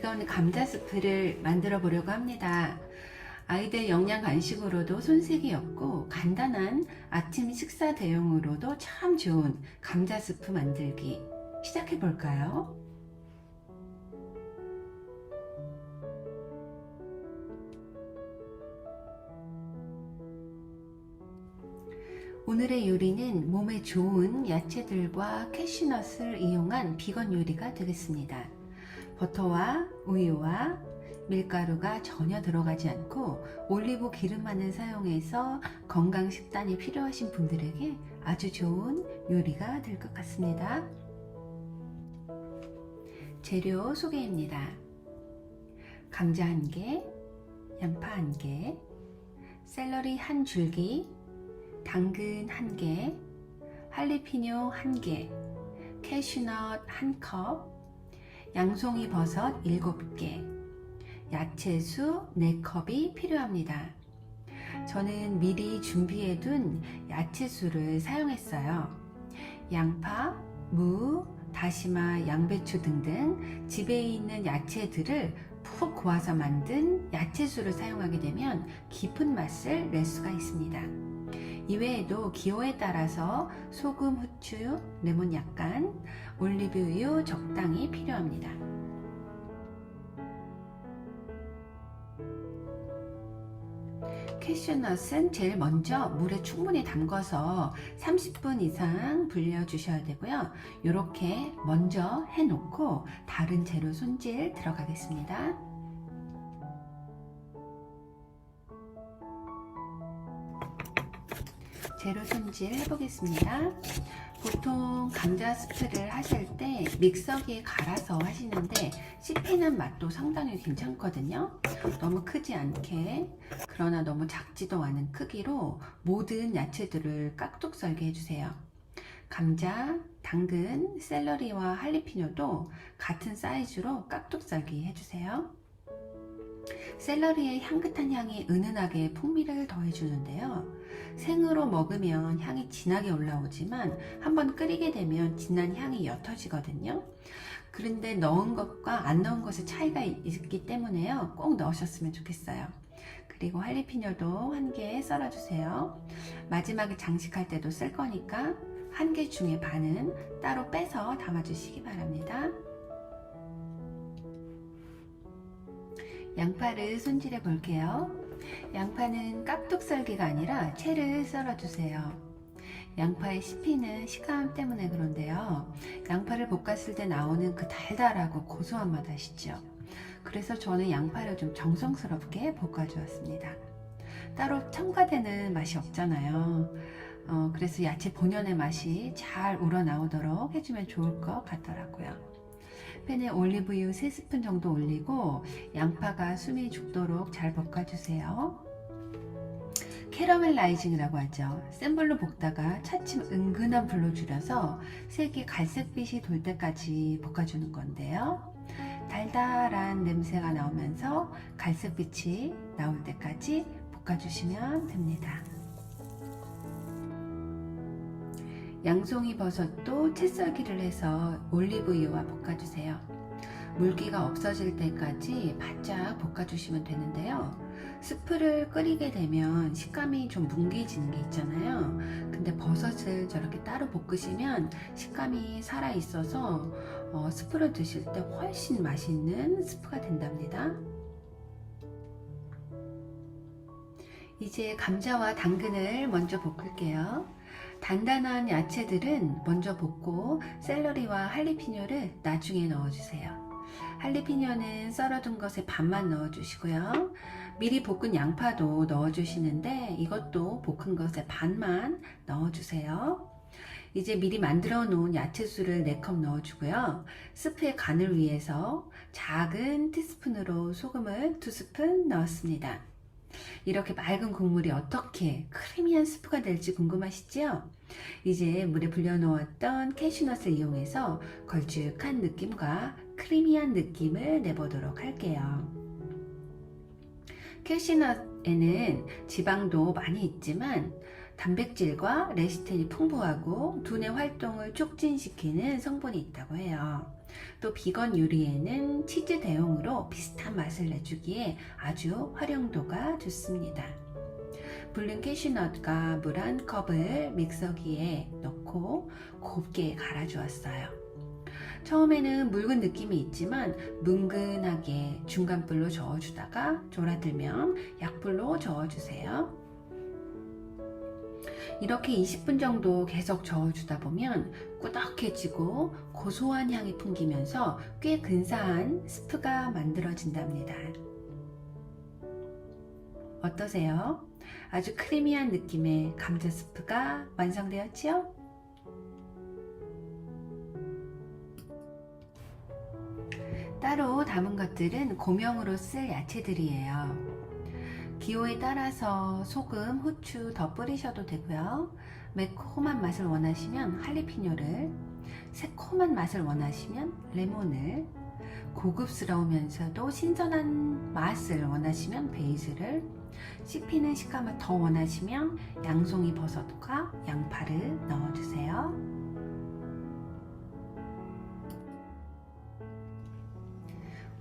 비건 감자 스프를 만들어 보려고 합니다. 아이들 영양 간식으로도 손색이 없고 간단한 아침 식사 대용으로도 참 좋은 감자 스프 만들기 시작해 볼까요? 오늘의 요리는 몸에 좋은 야채들과 캐슈넛을 이용한 비건 요리가 되겠습니다. 버터와 우유와 밀가루가 전혀 들어가지 않고 올리브 기름만을 사용해서 건강 식단이 필요하신 분들에게 아주 좋은 요리가 될 것 같습니다. 재료 소개입니다. 감자 1개, 양파 1개, 샐러리 1줄기, 당근 1개, 할리피뇨 1개, 캐슈넛 1컵, 양송이 버섯 7개, 야채수 4컵이 필요합니다. 저는 미리 준비해둔 야채수를 사용했어요. 양파, 무, 다시마, 양배추 등등 집에 있는 야채들을 푹 고아서 만든 야채수를 사용하게 되면 깊은 맛을 낼 수가 있습니다. 이외에도 기호에 따라서 소금, 후추, 레몬 약간, 올리브유 적당히 필요합니다. 캐슈넛은 제일 먼저 물에 충분히 담궈서 30분 이상 불려 주셔야 되고요. 이렇게 먼저 해 놓고 다른 재료 손질 들어가겠습니다. 재료 손질 해보겠습니다. 보통 감자 스프를 하실 때 믹서기에 갈아서 하시는데 씹히는 맛도 상당히 괜찮거든요. 너무 크지 않게, 그러나 너무 작지도 않은 크기로 모든 야채들을 깍둑 썰게 해주세요. 감자, 당근, 샐러리와 할리피뇨도 같은 사이즈로 깍둑 썰기 해주세요. 샐러리의 향긋한 향이 은은하게 풍미를 더해주는데요. 생으로 먹으면 향이 진하게 올라오지만 한번 끓이게 되면 진한 향이 옅어지거든요. 그런데 넣은 것과 안 넣은 것의 차이가 있기 때문에요. 꼭 넣으셨으면 좋겠어요. 그리고 할리피뇨도 1개 썰어주세요. 마지막에 장식할 때도 쓸 거니까 1개 중에 반은 따로 빼서 담아주시기 바랍니다. 양파를 손질해 볼게요. 양파는 깍둑 썰기가 아니라 채를 썰어주세요. 양파에 씹히는 식감 때문에 그런데요. 양파를 볶았을 때 나오는 그 달달하고 고소한 맛 아시죠? 그래서 저는 양파를 좀 정성스럽게 볶아주었습니다. 따로 첨가되는 맛이 없잖아요. 그래서 야채 본연의 맛이 잘 우러나오도록 해주면 좋을 것 같더라고요. 팬에 올리브유 3스푼 정도 올리고 양파가 숨이 죽도록 잘 볶아주세요. 캐러멜라이징이라고 하죠. 센 불로 볶다가 차츰 은근한 불로 줄여서 색이 갈색빛이 돌 때까지 볶아주는 건데요. 달달한 냄새가 나오면서 갈색빛이 나올 때까지 볶아주시면 됩니다. 양송이 버섯도 채 썰기를 해서 올리브유와 볶아주세요. 물기가 없어질 때까지 바짝 볶아주시면 되는데요. 스프를 끓이게 되면 식감이 좀 뭉개지는 게 있잖아요. 근데 버섯을 저렇게 따로 볶으시면 식감이 살아있어서 스프를 드실 때 훨씬 맛있는 스프가 된답니다. 이제 감자와 당근을 먼저 볶을게요. 단단한 야채들은 먼저 볶고 샐러리와 할리피뇨를 나중에 넣어주세요. 할리피뇨는 썰어둔 것에 반만 넣어주시고요. 미리 볶은 양파도 넣어주시는데 이것도 볶은 것에 반만 넣어주세요. 이제 미리 만들어 놓은 야채수를 4컵 넣어주고요. 스프의 간을 위해서 작은 티스푼으로 소금을 2스푼 넣었습니다. 이렇게 맑은 국물이 어떻게 크리미한 스프가 될지 궁금하시죠? 이제 물에 불려놓았던 캐슈넛을 이용해서 걸쭉한 느낌과 크리미한 느낌을 내보도록 할게요. 캐슈넛에는 지방도 많이 있지만 단백질과 레시틴이 풍부하고 두뇌 활동을 촉진시키는 성분이 있다고 해요. 또 비건 요리에는 치즈 대용으로 비슷한 맛을 내주기에 아주 활용도가 좋습니다. 불린 캐슈넛과 물 한 컵을 믹서기에 넣고 곱게 갈아주었어요. 처음에는 묽은 느낌이 있지만 뭉근하게 중간불로 저어주다가 졸아들면 약불로 저어주세요. 이렇게 20분 정도 계속 저어주다 보면 꾸덕해지고 고소한 향이 풍기면서 꽤 근사한 스프가 만들어진답니다. 어떠세요? 아주 크리미한 느낌의 감자 스프가 완성되었지요? 따로 담은 것들은 고명으로 쓸 야채들이에요. 기호에 따라서 소금, 후추 더 뿌리셔도 되고요. 매콤한 맛을 원하시면 할리피뇨를, 새콤한 맛을 원하시면 레몬을, 고급스러우면서도 신선한 맛을 원하시면 베이슬을, 씹히는 식감을 더 원하시면 양송이 버섯과 양파를 넣어주세요.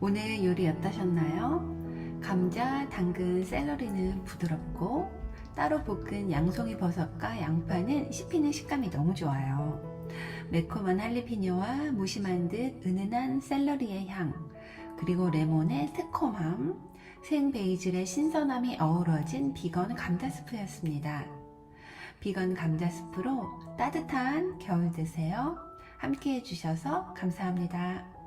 오늘 요리 어떠셨나요? 감자, 당근, 샐러리는 부드럽고 따로 볶은 양송이 버섯과 양파는 씹히는 식감이 너무 좋아요. 매콤한 할리피뇨와 무심한 듯 은은한 샐러리의 향, 그리고 레몬의 새콤함, 생 베이즐의 신선함이 어우러진 비건 감자 스프였습니다. 비건 감자 스프로 따뜻한 겨울 되세요. 함께 해주셔서 감사합니다.